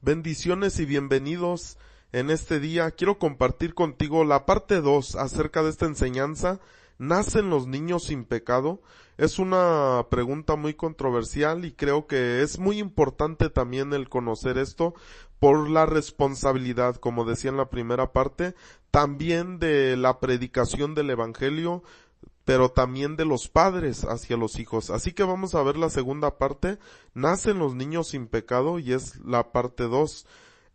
Bendiciones y bienvenidos en este día. Quiero compartir contigo la parte 2 acerca de esta enseñanza. ¿Nacen los niños sin pecado? Es una pregunta muy controversial y creo que es muy importante también el conocer esto por la responsabilidad, como decía en la primera parte, también de la predicación del evangelio, pero también de los padres hacia los hijos. Así que vamos a ver la segunda parte. ¿Nacen los niños sin pecado? Y es la parte 2.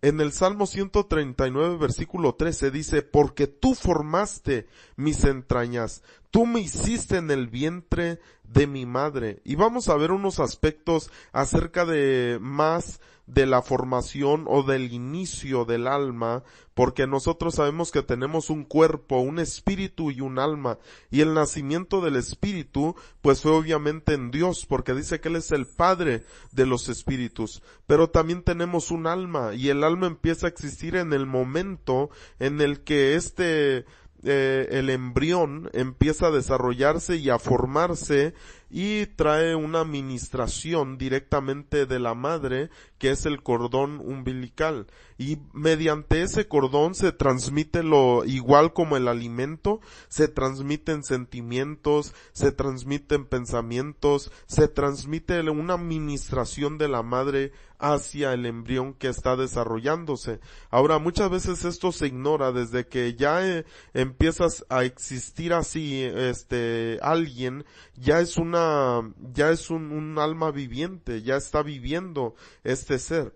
En el Salmo 139, versículo 13 dice, porque tú formaste mis entrañas, tú me hiciste en el vientre de mi madre. Y vamos a ver unos aspectos acerca de más de la formación o del inicio del alma, porque nosotros sabemos que tenemos un cuerpo, un espíritu y un alma, y el nacimiento del espíritu pues fue obviamente en Dios, porque dice que Él es el Padre de los espíritus, pero también tenemos un alma, y el alma empieza a existir en el momento en el que el embrión empieza a desarrollarse y a formarse y trae una administración directamente de la madre, que es el cordón umbilical, y mediante ese cordón se transmite lo igual como el alimento, se transmiten sentimientos, se transmiten pensamientos, se transmite una administración de la madre hacia el embrión que está desarrollándose. Ahora, muchas veces esto se ignora desde que ya empiezas a existir así, alguien, ya es un alma viviente, ya está viviendo este ser.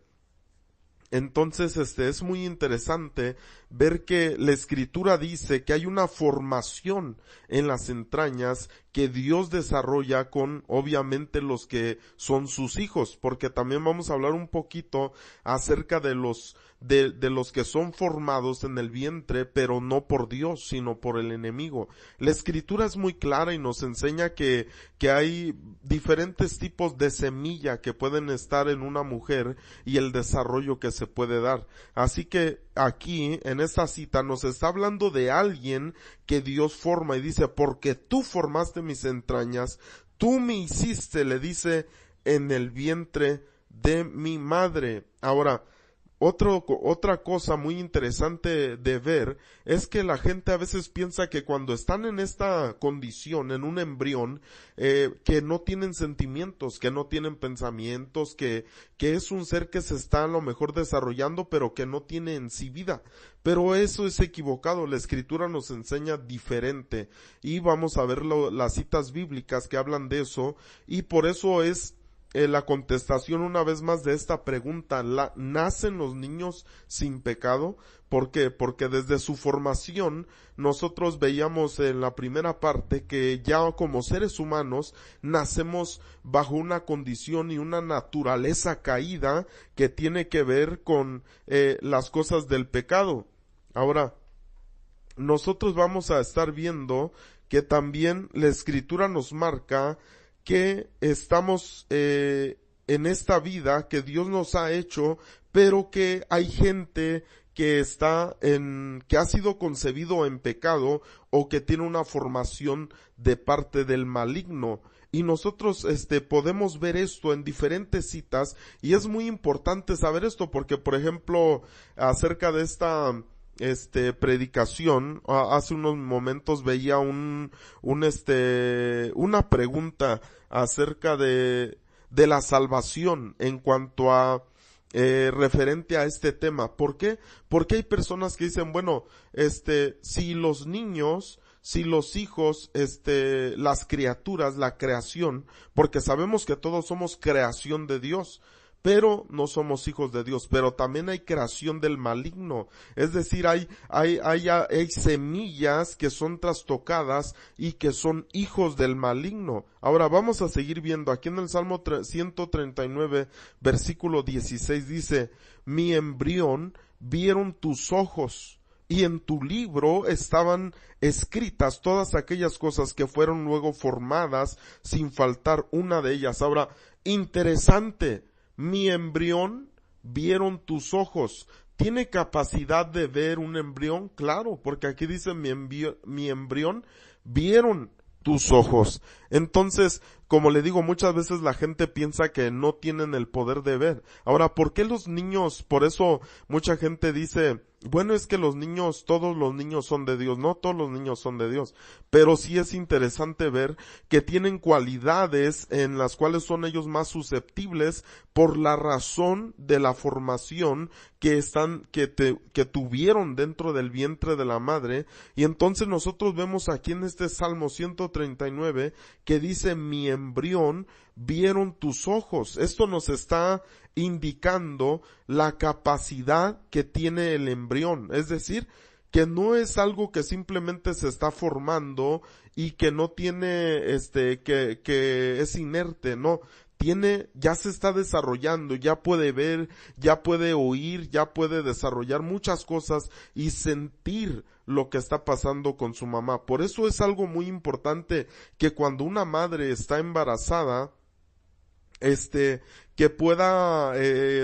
Entonces, es muy interesante ver que la Escritura dice que hay una formación en las entrañas que Dios desarrolla con, obviamente, los que son sus hijos, porque también vamos a hablar un poquito acerca de los que son formados en el vientre, pero no por Dios, sino por el enemigo. La Escritura es muy clara y nos enseña que hay diferentes tipos de semilla que pueden estar en una mujer y el desarrollo que se puede dar. Así que aquí, en esta cita, nos está hablando de alguien que Dios forma y dice, porque tú formaste mis entrañas, tú me hiciste, le dice, en el vientre de mi madre. Ahora, otra cosa muy interesante de ver es que la gente a veces piensa que cuando están en esta condición, en un embrión, que no tienen sentimientos, que no tienen pensamientos, que es un ser que se está a lo mejor desarrollando, pero que no tiene en sí vida. Pero eso es equivocado, la Escritura nos enseña diferente, y vamos a ver las citas bíblicas que hablan de eso, y por eso es la contestación una vez más de esta pregunta. ¿Nacen los niños sin pecado? ¿Por qué? Porque desde su formación nosotros veíamos en la primera parte que ya como seres humanos nacemos bajo una condición y una naturaleza caída que tiene que ver con las cosas del pecado. Ahora, nosotros vamos a estar viendo que también la Escritura nos marca que estamos en esta vida que Dios nos ha hecho, pero que hay gente que que ha sido concebido en pecado o que tiene una formación de parte del maligno. Y nosotros podemos ver esto en diferentes citas, y es muy importante saber esto porque, por ejemplo, acerca de esta predicación, hace unos momentos veía una pregunta acerca de la salvación en cuanto a referente a este tema. ¿Por qué? Porque hay personas que dicen, bueno, si los niños, si los hijos, las criaturas, la creación, porque sabemos que todos somos creación de Dios, pero no somos hijos de Dios, pero también hay creación del maligno, es decir, hay semillas que son trastocadas y que son hijos del maligno. Ahora vamos a seguir viendo, aquí en el Salmo 139, versículo 16 dice, mi embrión vieron tus ojos, y en tu libro estaban escritas todas aquellas cosas que fueron luego formadas, sin faltar una de ellas. Ahora, interesante, mi embrión vieron tus ojos. ¿Tiene capacidad de ver un embrión? Claro, porque aquí dice mi embrión vieron tus ojos. Entonces, como le digo, muchas veces la gente piensa que no tienen el poder de ver. Ahora, ¿por qué los niños? Por eso mucha gente dice, bueno, es que los niños, todos los niños son de Dios. No todos los niños son de Dios, pero sí es interesante ver que tienen cualidades en las cuales son ellos más susceptibles por la razón de la formación que tuvieron dentro del vientre de la madre. Y entonces nosotros vemos aquí en este Salmo 139 que dice, mi embrión vieron tus ojos. Esto nos está indicando la capacidad que tiene el embrión, es decir, que no es algo que simplemente se está formando y que no tiene, que es inerte, no. Ya se está desarrollando, ya puede ver, ya puede oír, ya puede desarrollar muchas cosas y sentir lo que está pasando con su mamá. Por eso es algo muy importante que cuando una madre está embarazada, que pueda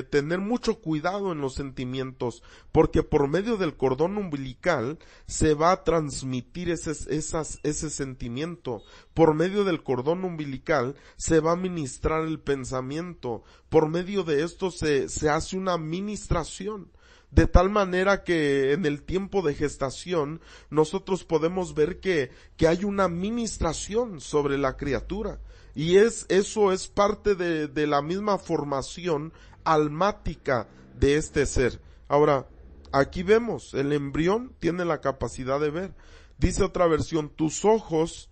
tener mucho cuidado en los sentimientos, porque por medio del cordón umbilical se va a transmitir ese sentimiento. Por medio del cordón umbilical se va a ministrar el pensamiento. Por medio de esto se hace una ministración. De tal manera que en el tiempo de gestación nosotros podemos ver que hay una ministración sobre la criatura. Y eso es parte de la misma formación almática de este ser. Ahora, aquí vemos, el embrión tiene la capacidad de ver. Dice otra versión, tus ojos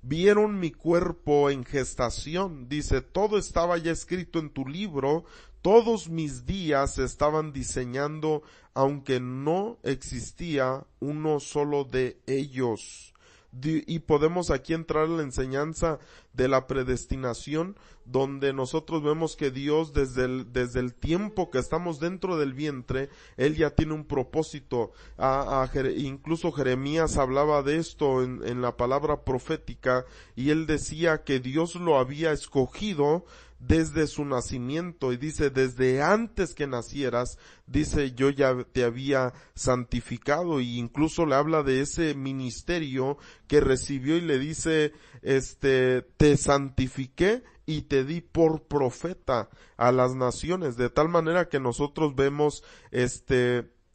vieron mi cuerpo en gestación. Dice, todo estaba ya escrito en tu libro, todos mis días se estaban diseñando, aunque no existía uno solo de ellos. Y podemos aquí entrar en la enseñanza de la predestinación, donde nosotros vemos que Dios desde el tiempo que estamos dentro del vientre, Él ya tiene un propósito. Incluso Jeremías hablaba de esto en la palabra profética, y él decía que Dios lo había escogido desde su nacimiento, y dice, desde antes que nacieras, dice, yo ya te había santificado, y incluso le habla de ese ministerio que recibió y le dice, te santifiqué y te di por profeta a las naciones, de tal manera que nosotros vemos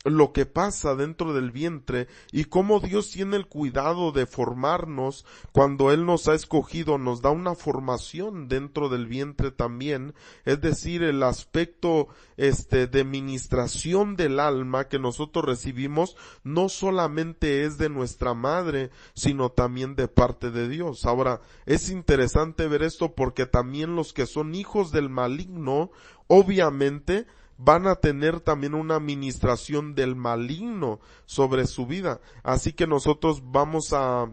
lo que pasa dentro del vientre y cómo Dios tiene el cuidado de formarnos cuando Él nos ha escogido, nos da una formación dentro del vientre también, es decir, el aspecto de ministración del alma que nosotros recibimos no solamente es de nuestra madre, sino también de parte de Dios. Ahora, es interesante ver esto porque también los que son hijos del maligno, obviamente, van a tener también una administración del maligno sobre su vida. Así que nosotros vamos a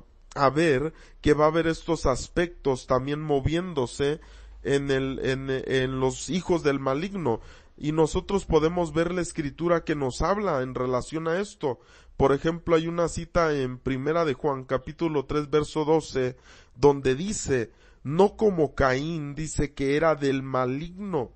ver que va a haber estos aspectos también moviéndose en los hijos del maligno. Y nosotros podemos ver la escritura que nos habla en relación a esto. Por ejemplo, hay una cita en Primera de Juan, capítulo 3, verso 12, donde dice, no como Caín, dice que era del maligno,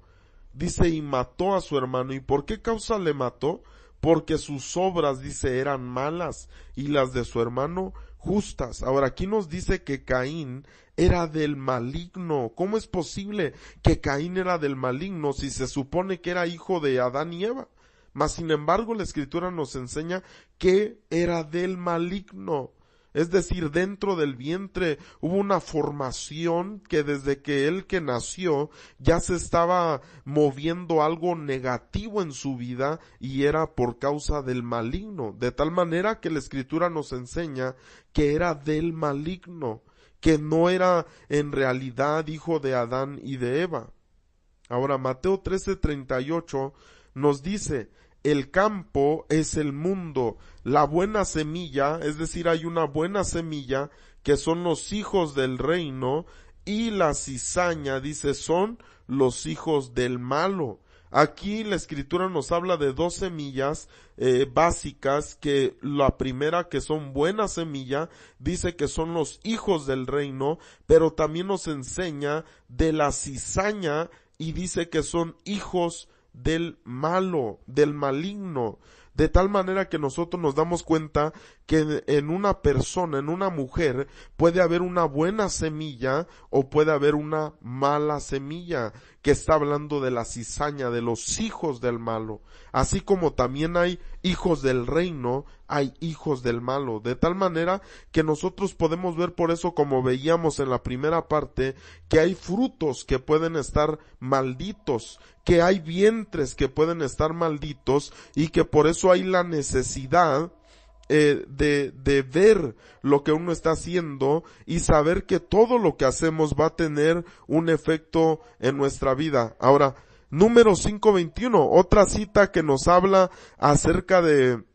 dice, y mató a su hermano. ¿Y por qué causa le mató? Porque sus obras, dice, eran malas y las de su hermano justas. Ahora aquí nos dice que Caín era del maligno. ¿Cómo es posible que Caín era del maligno si se supone que era hijo de Adán y Eva? Mas sin embargo la escritura nos enseña que era del maligno. Es decir, dentro del vientre hubo una formación que desde que él que nació ya se estaba moviendo algo negativo en su vida y era por causa del maligno. De tal manera que la escritura nos enseña que era del maligno, que no era en realidad hijo de Adán y de Eva. Ahora Mateo 13:38 nos dice, el campo es el mundo, la buena semilla, es decir, hay una buena semilla que son los hijos del reino, y la cizaña, dice, son los hijos del malo. Aquí la escritura nos habla de dos semillas básicas, que la primera, que son buena semilla, dice que son los hijos del reino, pero también nos enseña de la cizaña y dice que son hijos del malo, del maligno. de tal manera que nosotros nos damos cuenta que en una persona, en una mujer, puede haber una buena semilla o puede haber una mala semilla, que está hablando de la cizaña, de los hijos del malo. Así como también hay hijos del reino, hay hijos del malo, de tal manera que nosotros podemos ver por eso, como veíamos en la primera parte, que hay frutos que pueden estar malditos, que hay vientres que pueden estar malditos y que por eso hay la necesidad de ver lo que uno está haciendo y saber que todo lo que hacemos va a tener un efecto en nuestra vida. Ahora, Números 5:21, otra cita que nos habla acerca de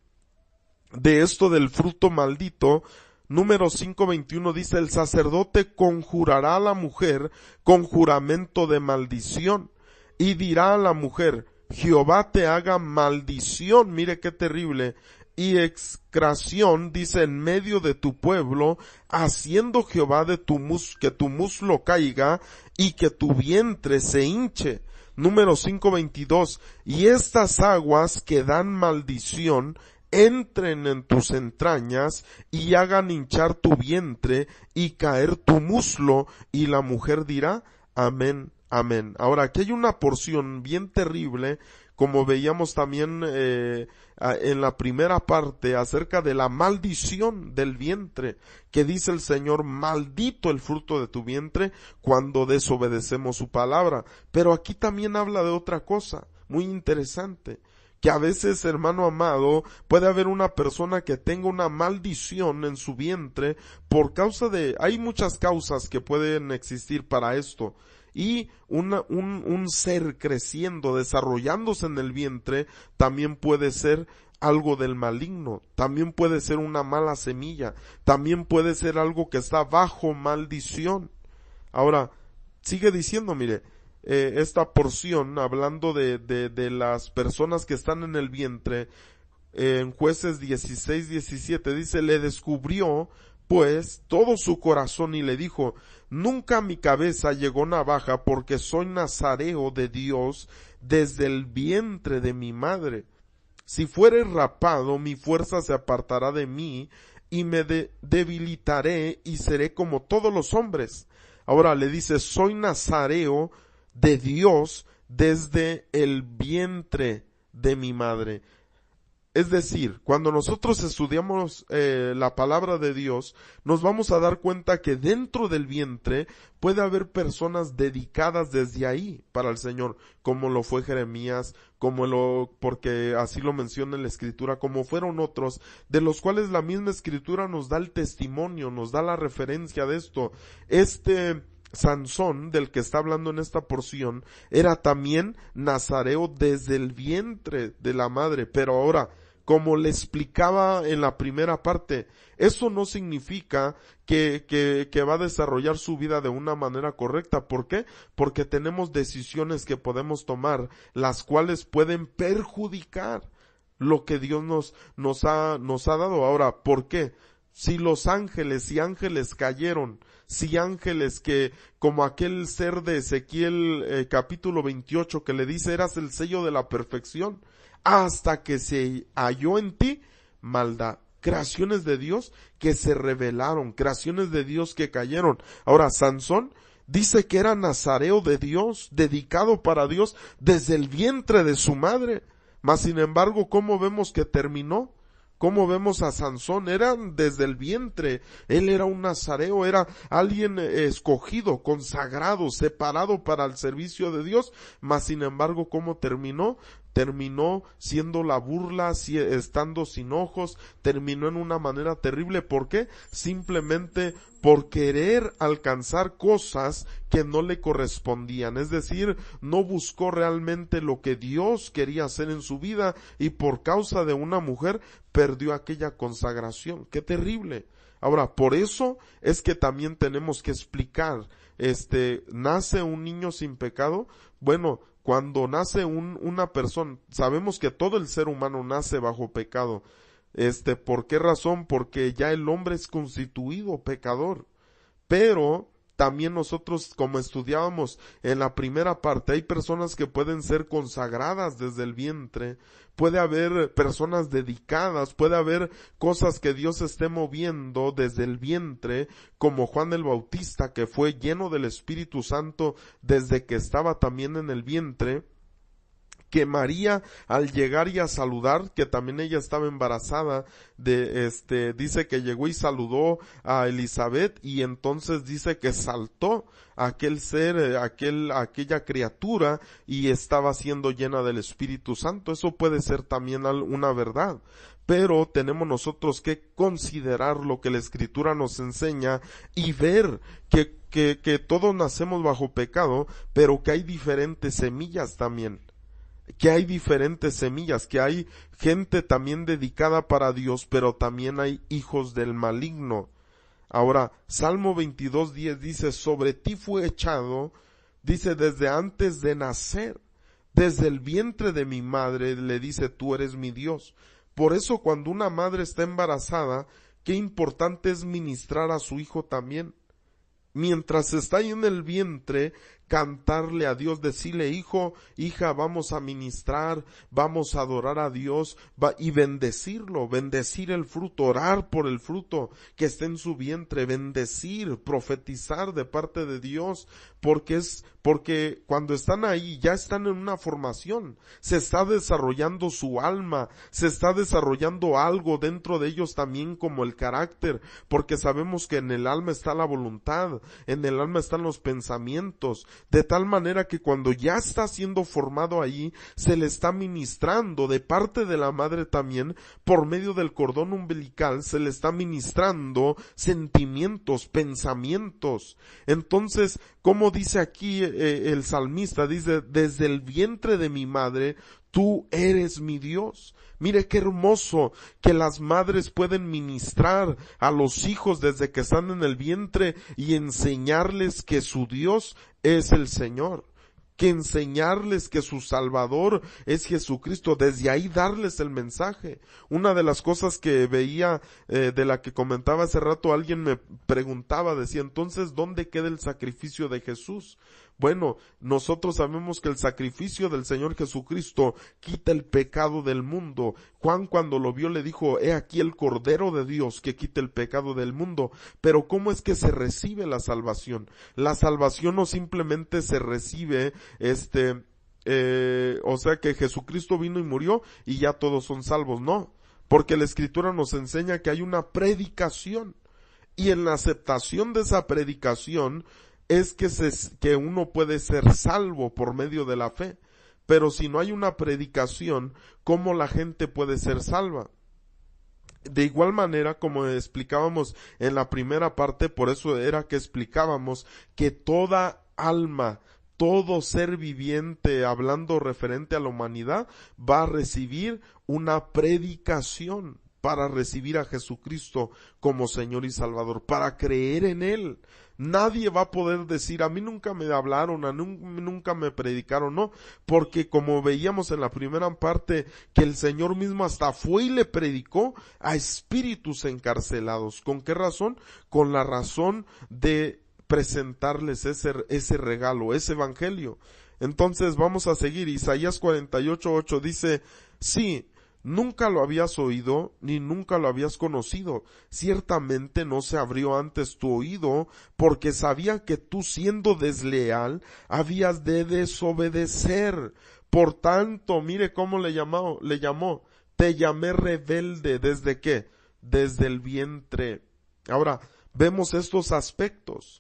esto del fruto maldito. Números 5:21 dice: el sacerdote conjurará a la mujer con juramento de maldición y dirá a la mujer: Jehová te haga maldición, mire qué terrible, y excración, dice, en medio de tu pueblo, haciendo Jehová de que tu muslo caiga y que tu vientre se hinche. Números 5:22, y estas aguas que dan maldición entren en tus entrañas y hagan hinchar tu vientre y caer tu muslo, y la mujer dirá: amén, amén. Ahora, aquí hay una porción bien terrible, como veíamos también en la primera parte, acerca de la maldición del vientre, que dice el Señor: maldito el fruto de tu vientre, cuando desobedecemos su palabra. Pero aquí también habla de otra cosa muy interesante, que a veces, hermano amado, puede haber una persona que tenga una maldición en su vientre por causa hay muchas causas que pueden existir para esto. Y un ser creciendo, desarrollándose en el vientre, también puede ser algo del maligno, también puede ser una mala semilla, también puede ser algo que está bajo maldición. Ahora, sigue diciendo, mire, esta porción, hablando de las personas que están en el vientre, en Jueces 16:17, dice: le descubrió pues todo su corazón y le dijo: nunca a mi cabeza llegó navaja, porque soy nazareo de Dios desde el vientre de mi madre. Si fuere rapado, mi fuerza se apartará de mí y me debilitaré y seré como todos los hombres. Ahora le dice: soy nazareo de Dios desde el vientre de mi madre. Es decir, cuando nosotros estudiamos la palabra de Dios, nos vamos a dar cuenta que dentro del vientre puede haber personas dedicadas desde ahí para el Señor, como lo fue Jeremías, porque así lo menciona en la Escritura, como fueron otros, de los cuales la misma Escritura nos da el testimonio, nos da la referencia de esto. Sansón, del que está hablando en esta porción, era también nazareo desde el vientre de la madre, pero ahora, como le explicaba en la primera parte, eso no significa que va a desarrollar su vida de una manera correcta. ¿Por qué? Porque tenemos decisiones que podemos tomar, las cuales pueden perjudicar lo que Dios nos ha dado. Ahora, ¿por qué? Si los ángeles y ángeles cayeron, si ángeles que, como aquel ser de Ezequiel capítulo 28, que le dice: eras el sello de la perfección, hasta que se halló en ti maldad. Creaciones de Dios que se rebelaron, creaciones de Dios que cayeron. Ahora, Sansón dice que era nazareo de Dios, dedicado para Dios desde el vientre de su madre. Mas sin embargo, ¿cómo vemos que terminó? ¿Cómo vemos a Sansón? Era desde el vientre, él era un nazareo, era alguien escogido, consagrado, separado para el servicio de Dios, mas sin embargo, ¿cómo terminó? Terminó siendo la burla, estando sin ojos, terminó en una manera terrible. ¿Por qué? Simplemente por querer alcanzar cosas que no le correspondían, es decir, no buscó realmente lo que Dios quería hacer en su vida, y por causa de una mujer perdió aquella consagración. ¡Qué terrible! Ahora, por eso es que también tenemos que explicar, ¿nace un niño sin pecado? Bueno, cuando nace una persona, sabemos que todo el ser humano nace bajo pecado. ¿Por qué razón? Porque ya el hombre es constituido pecador. Pero también nosotros, como estudiábamos en la primera parte, hay personas que pueden ser consagradas desde el vientre, puede haber personas dedicadas, puede haber cosas que Dios esté moviendo desde el vientre, como Juan el Bautista, que fue lleno del Espíritu Santo desde que estaba también en el vientre, que María al llegar y a saludar, que también ella estaba embarazada, dice que llegó y saludó a Elizabeth, y entonces dice que saltó aquel ser, aquella criatura, y estaba siendo llena del Espíritu Santo. Eso puede ser también una verdad. Pero tenemos nosotros que considerar lo que la Escritura nos enseña y ver que todos nacemos bajo pecado, pero que hay diferentes semillas también. Que hay diferentes semillas, que hay gente también dedicada para Dios, pero también hay hijos del maligno. Ahora, Salmo 22:10 dice, sobre ti fue echado, dice, desde antes de nacer, desde el vientre de mi madre, le dice, tú eres mi Dios. Por eso cuando una madre está embarazada, qué importante es ministrar a su hijo también. Mientras está ahí en el vientre, cantarle a Dios, decirle, hijo, hija, vamos a ministrar, vamos a adorar a Dios, y bendecirlo, bendecir el fruto, orar por el fruto que esté en su vientre, bendecir, profetizar de parte de Dios, porque cuando están ahí ya están en una formación, se está desarrollando su alma, se está desarrollando algo dentro de ellos también como el carácter, porque sabemos que en el alma está la voluntad, en el alma están los pensamientos, de tal manera que cuando ya está siendo formado ahí, se le está ministrando de parte de la madre también, por medio del cordón umbilical, se le está ministrando sentimientos, pensamientos. Entonces, como dice aquí el salmista, dice, desde el vientre de mi madre, tú eres mi Dios. Mire qué hermoso que las madres pueden ministrar a los hijos desde que están en el vientre y enseñarles que su Dios es el Señor, que enseñarles que su Salvador es Jesucristo, desde ahí darles el mensaje. Una de las cosas que veía, de la que comentaba hace rato, alguien me preguntaba, decía, entonces, ¿dónde queda el sacrificio de Jesús? Bueno, nosotros sabemos que el sacrificio del Señor Jesucristo quita el pecado del mundo. Juan cuando lo vio le dijo, he aquí el Cordero de Dios que quita el pecado del mundo. Pero ¿cómo es que se recibe la salvación? La salvación no simplemente se recibe, o sea que Jesucristo vino y murió y ya todos son salvos, no. Porque la Escritura nos enseña que hay una predicación. Y en la aceptación de esa predicación, es que uno puede ser salvo por medio de la fe, pero si no hay una predicación, ¿cómo la gente puede ser salva? De igual manera, como explicábamos en la primera parte, por eso era que explicábamos que toda alma, todo ser viviente, hablando referente a la humanidad, va a recibir una predicación para recibir a Jesucristo como Señor y Salvador, para creer en Él. Nadie va a poder decir, a mí nunca me hablaron, a mí nunca me predicaron, no, porque como veíamos en la primera parte, que el Señor mismo hasta fue y le predicó a espíritus encarcelados. ¿Con qué razón? Con la razón de presentarles ese regalo, ese evangelio. Entonces vamos a seguir. Isaías 48:8 dice, sí, nunca lo habías oído, ni nunca lo habías conocido. Ciertamente no se abrió antes tu oído, porque sabía que tú, siendo desleal, habías de desobedecer. Por tanto, mire cómo le llamó, te llamé rebelde. ¿Desde qué? Desde el vientre. Ahora, vemos estos aspectos,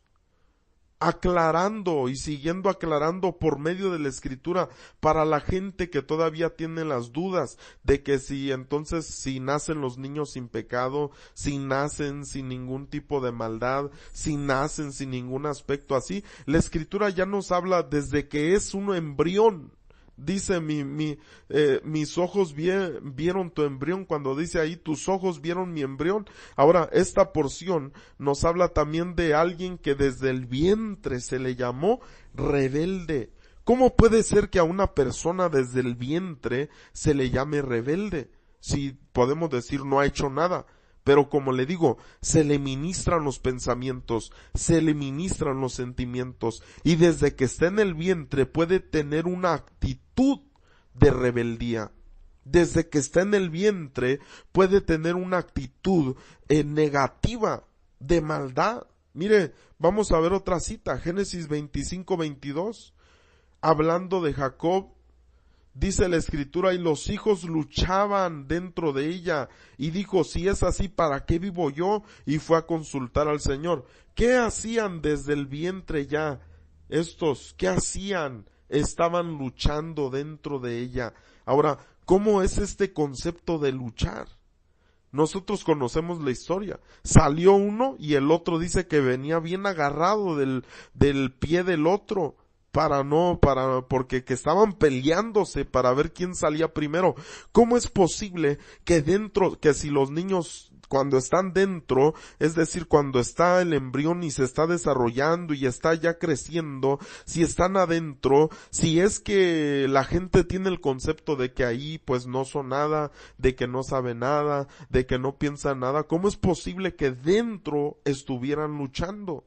aclarando y siguiendo aclarando por medio de la Escritura para la gente que todavía tiene las dudas de que si nacen los niños sin pecado, si nacen sin ningún tipo de maldad, si nacen sin ningún aspecto así, la Escritura ya nos habla desde que es un embrión. Dice, mis ojos vieron tu embrión, cuando dice ahí, tus ojos vieron mi embrión. Ahora, esta porción nos habla también de alguien que desde el vientre se le llamó rebelde. ¿Cómo puede ser que a una persona desde el vientre se le llame rebelde? Si podemos decir no ha hecho nada. Pero como le digo, se le ministran los pensamientos, se le ministran los sentimientos, y desde que está en el vientre puede tener una actitud de rebeldía. Desde que está en el vientre puede tener una actitud negativa, de maldad. Mire, vamos a ver otra cita, Génesis 25:22, hablando de Jacob. Dice la escritura, y los hijos luchaban dentro de ella, y dijo, si es así, ¿para qué vivo yo? Y fue a consultar al Señor. ¿Qué hacían desde el vientre ya? Estos, ¿qué hacían? Estaban luchando dentro de ella. Ahora, ¿cómo es este concepto de luchar? Nosotros conocemos la historia. Salió uno y el otro dice que venía bien agarrado del pie del otro, porque que estaban peleándose para ver quién salía primero. ¿Cómo es posible que que si los niños cuando están dentro, es decir, cuando está el embrión y se está desarrollando y está ya creciendo, si están adentro, si es que la gente tiene el concepto de que ahí pues no son nada, de que no sabe nada, de que no piensa nada, ¿cómo es posible que dentro estuvieran luchando?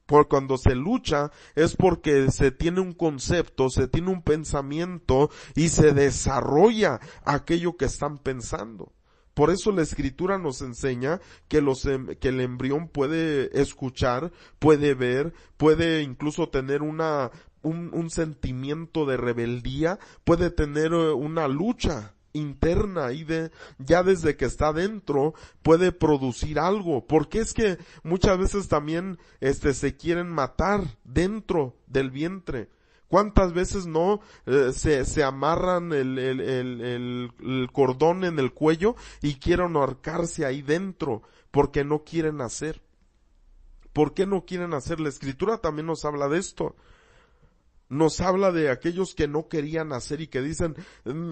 Por cuando se lucha es porque se tiene un concepto, se tiene un pensamiento y se desarrolla aquello que están pensando. Por eso la escritura nos enseña que el embrión puede escuchar, puede ver, puede incluso tener un sentimiento de rebeldía, puede tener una lucha interna y ya desde que está dentro puede producir algo, porque es que muchas veces también se quieren matar dentro del vientre. ¿Cuántas veces no se amarran el cordón en el cuello y quieren ahorcarse ahí dentro porque no quieren hacer? ¿Por qué no quieren hacer? La escritura también nos habla de esto. Nos habla de aquellos que no querían hacer y que dicen,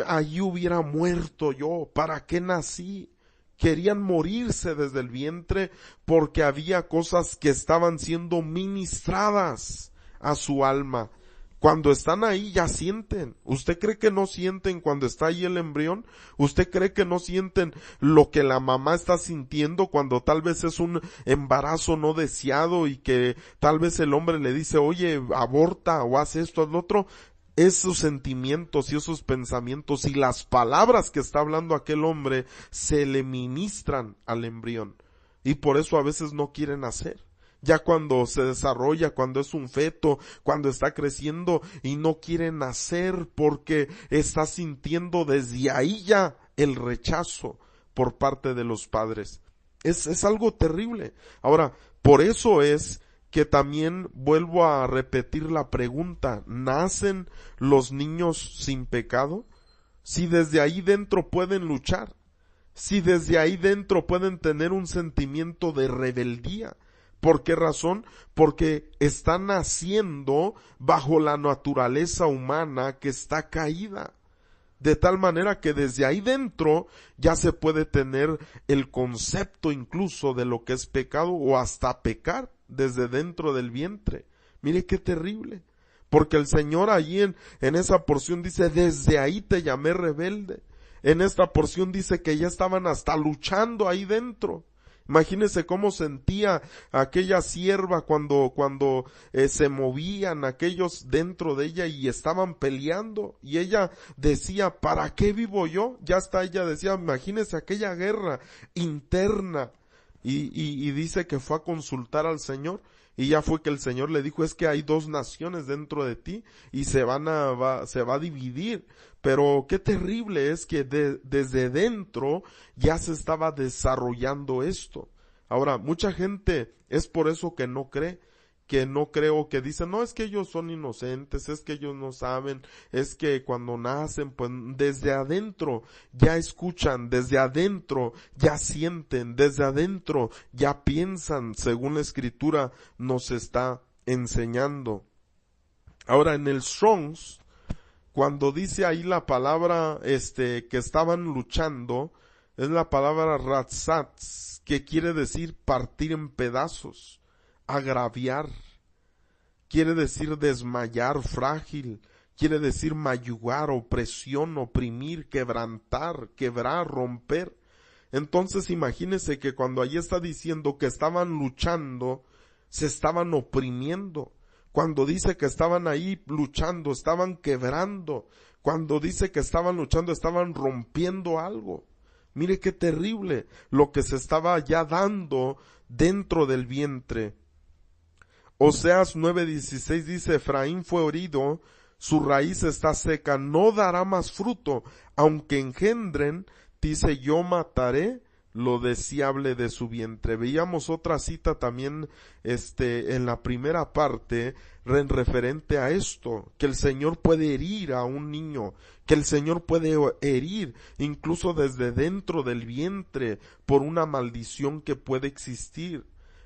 allí hubiera muerto yo, ¿para qué nací? Querían morirse desde el vientre porque había cosas que estaban siendo ministradas a su alma. Cuando están ahí ya sienten. ¿Usted cree que no sienten cuando está ahí el embrión? ¿Usted cree que no sienten lo que la mamá está sintiendo cuando tal vez es un embarazo no deseado y que tal vez el hombre le dice, oye, aborta o haz esto, haz lo otro? Esos sentimientos y esos pensamientos y las palabras que está hablando aquel hombre se le ministran al embrión. Y por eso a veces no quieren hacer. Ya cuando se desarrolla, cuando es un feto, cuando está creciendo y no quiere nacer porque está sintiendo desde ahí ya el rechazo por parte de los padres. Es algo terrible. Ahora, por eso es que también vuelvo a repetir la pregunta, ¿nacen los niños sin pecado? Si desde ahí dentro pueden luchar, si desde ahí dentro pueden tener un sentimiento de rebeldía. ¿Por qué razón? Porque están naciendo bajo la naturaleza humana que está caída. De tal manera que desde ahí dentro ya se puede tener el concepto incluso de lo que es pecado o hasta pecar desde dentro del vientre. Mire qué terrible. Porque el Señor allí en esa porción dice, desde ahí te llamé rebelde. En esta porción dice que ya estaban hasta luchando ahí dentro. Imagínese cómo sentía aquella sierva cuando se movían aquellos dentro de ella y estaban peleando y ella decía, ¿para qué vivo yo? Ya hasta ella decía, imagínese aquella guerra interna y dice que fue a consultar al Señor y ya fue que el Señor le dijo, es que hay dos naciones dentro de ti y se va a dividir. Pero qué terrible es que desde dentro ya se estaba desarrollando esto. Ahora, mucha gente es por eso que no cree o que dice, no, es que ellos son inocentes, es que ellos no saben, es que cuando nacen, pues desde adentro ya escuchan, desde adentro ya sienten, desde adentro ya piensan, según la escritura nos está enseñando. Ahora, en el Strong's, cuando dice ahí la palabra, que estaban luchando, es la palabra ratzatz, que quiere decir partir en pedazos, agraviar, quiere decir desmayar, frágil, quiere decir mayugar, opresión, oprimir, quebrantar, quebrar, romper. Entonces imagínese que cuando ahí está diciendo que estaban luchando, se estaban oprimiendo. Cuando dice que estaban ahí luchando, estaban quebrando. Cuando dice que estaban luchando, estaban rompiendo algo. Mire qué terrible lo que se estaba ya dando dentro del vientre. Oseas 9:16 dice, Efraín fue herido, su raíz está seca, no dará más fruto, aunque engendren, dice, yo mataré lo deseable de su vientre. Veíamos otra cita también, en la primera parte, en referente a esto, que el Señor puede herir a un niño, que el Señor puede herir incluso desde dentro del vientre por una maldición que puede existir.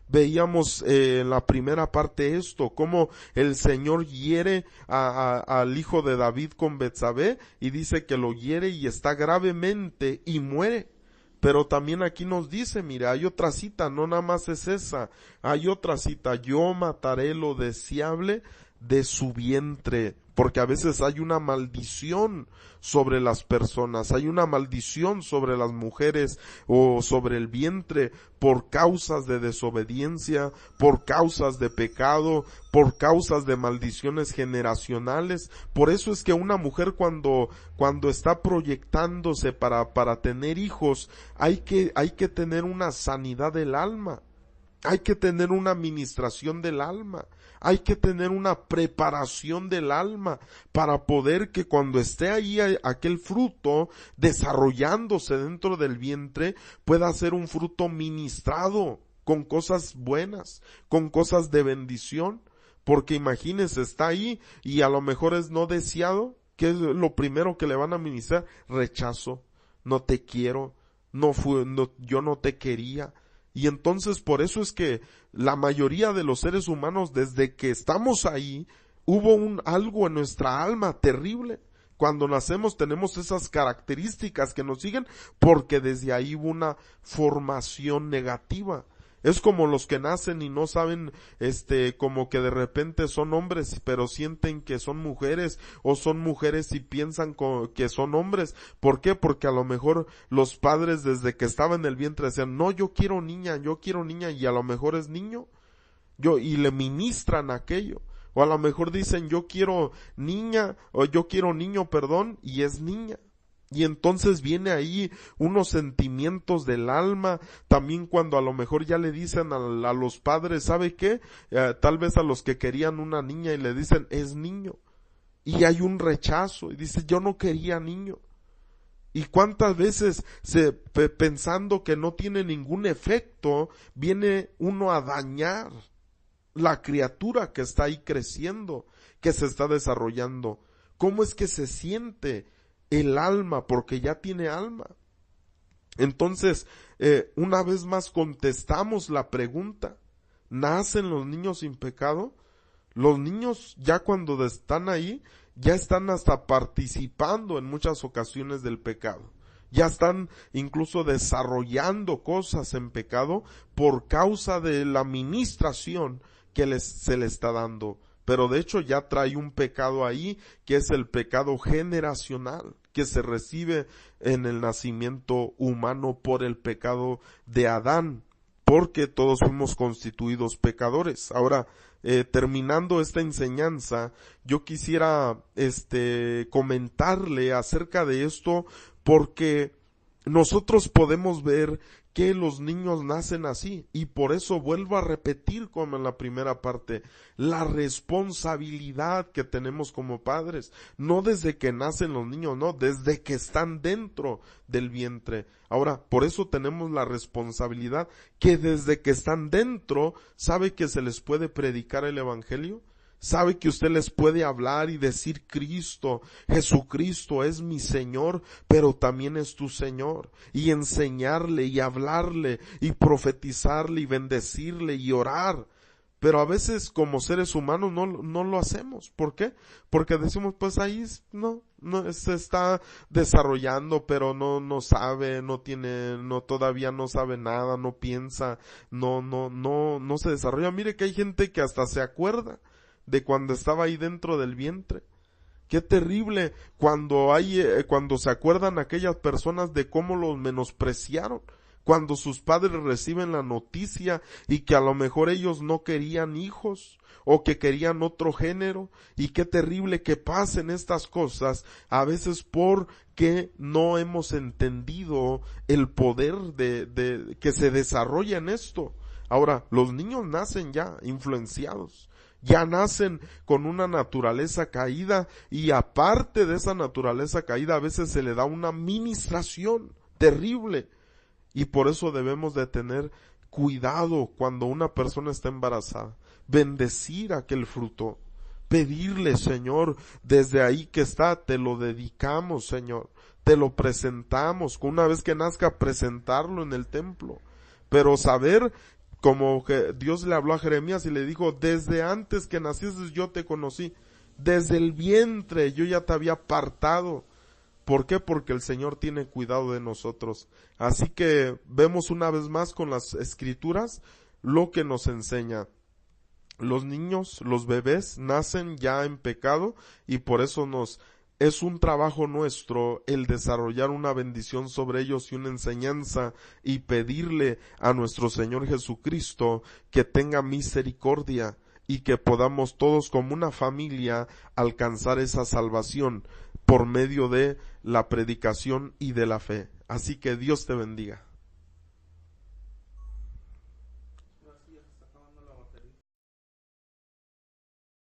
Veíamos en la primera parte esto, cómo el Señor hiere al hijo de David con Betsabé y dice que lo hiere y está gravemente y muere. Pero también aquí nos dice, mira, hay otra cita, no nada más es esa, hay otra cita, yo mataré lo deseable de su vientre, porque a veces hay una maldición sobre las personas, hay una maldición sobre las mujeres o sobre el vientre por causas de desobediencia, por causas de pecado, por causas de maldiciones generacionales. Por eso es que una mujer cuando está proyectándose para tener hijos, hay que tener una sanidad del alma. Hay que tener una administración del alma, hay que tener una preparación del alma para poder que cuando esté ahí aquel fruto desarrollándose dentro del vientre pueda ser un fruto ministrado con cosas buenas, con cosas de bendición, porque imagínese, está ahí y a lo mejor es no deseado. ¿Qué es lo primero que le van a ministrar? Rechazo, no te quiero, yo no te quería. Y entonces por eso es que la mayoría de los seres humanos, desde que estamos ahí, hubo algo en nuestra alma terrible. Cuando nacemos tenemos esas características que nos siguen porque desde ahí hubo una formación negativa. Es como los que nacen y no saben, como que de repente son hombres, pero sienten que son mujeres, o son mujeres y piensan que son hombres. ¿Por qué? Porque a lo mejor los padres desde que estaba en el vientre decían, no, yo quiero niña, y a lo mejor es niño, y le ministran aquello. O a lo mejor dicen, yo quiero niña, o yo quiero niño, perdón, y es niña. Y entonces viene ahí unos sentimientos del alma, también cuando a lo mejor ya le dicen a los padres, ¿sabe qué? Tal vez a los que querían una niña y le dicen, es niño. Y hay un rechazo, y dice, yo no quería niño. Y cuántas veces pensando que no tiene ningún efecto, viene uno a dañar la criatura que está ahí creciendo, que se está desarrollando. ¿Cómo es que se siente el alma? Porque ya tiene alma. Entonces, una vez más contestamos la pregunta, ¿nacen los niños sin pecado? Los niños ya cuando están ahí, ya están hasta participando en muchas ocasiones del pecado. Ya están incluso desarrollando cosas en pecado por causa de la ministración que se le está dando. Pero de hecho ya trae un pecado ahí, que es el pecado generacional, que se recibe en el nacimiento humano por el pecado de Adán, porque todos fuimos constituidos pecadores. Ahora, terminando esta enseñanza, yo quisiera comentarle acerca de esto, porque nosotros podemos ver que los niños nacen así, y por eso vuelvo a repetir como en la primera parte, la responsabilidad que tenemos como padres, no desde que nacen los niños, no, desde que están dentro del vientre. Ahora, por eso tenemos la responsabilidad que desde que están dentro, ¿sabe que se les puede predicar el evangelio? ¿Sabe que usted les puede hablar y decir Jesucristo es mi Señor, pero también es tu Señor? Y enseñarle y hablarle y profetizarle y bendecirle y orar. Pero a veces como seres humanos no lo hacemos. ¿Por qué? Porque decimos, pues ahí no se está desarrollando, pero no sabe, todavía no sabe nada, no piensa, no se desarrolla. Mire que hay gente que hasta se acuerda de cuando estaba ahí dentro del vientre. Qué terrible cuando se acuerdan aquellas personas de cómo los menospreciaron, cuando sus padres reciben la noticia y que a lo mejor ellos no querían hijos o que querían otro género, y qué terrible que pasen estas cosas a veces porque no hemos entendido el poder de que se desarrolla en esto. Ahora, los niños nacen ya influenciados, ya nacen con una naturaleza caída, y aparte de esa naturaleza caída a veces se le da una ministración terrible, y por eso debemos de tener cuidado cuando una persona está embarazada, bendecir aquel fruto, pedirle: Señor, desde ahí que está, te lo dedicamos, Señor, te lo presentamos, una vez que nazca presentarlo en el templo, pero saber, como que Dios le habló a Jeremías y le dijo: desde antes que nacieses yo te conocí, desde el vientre yo ya te había apartado. ¿Por qué? Porque el Señor tiene cuidado de nosotros. Así que vemos una vez más con las Escrituras lo que nos enseña. Los niños, los bebés, nacen ya en pecado, y por eso es un trabajo nuestro el desarrollar una bendición sobre ellos y una enseñanza, y pedirle a nuestro Señor Jesucristo que tenga misericordia y que podamos todos como una familia alcanzar esa salvación por medio de la predicación y de la fe. Así que Dios te bendiga.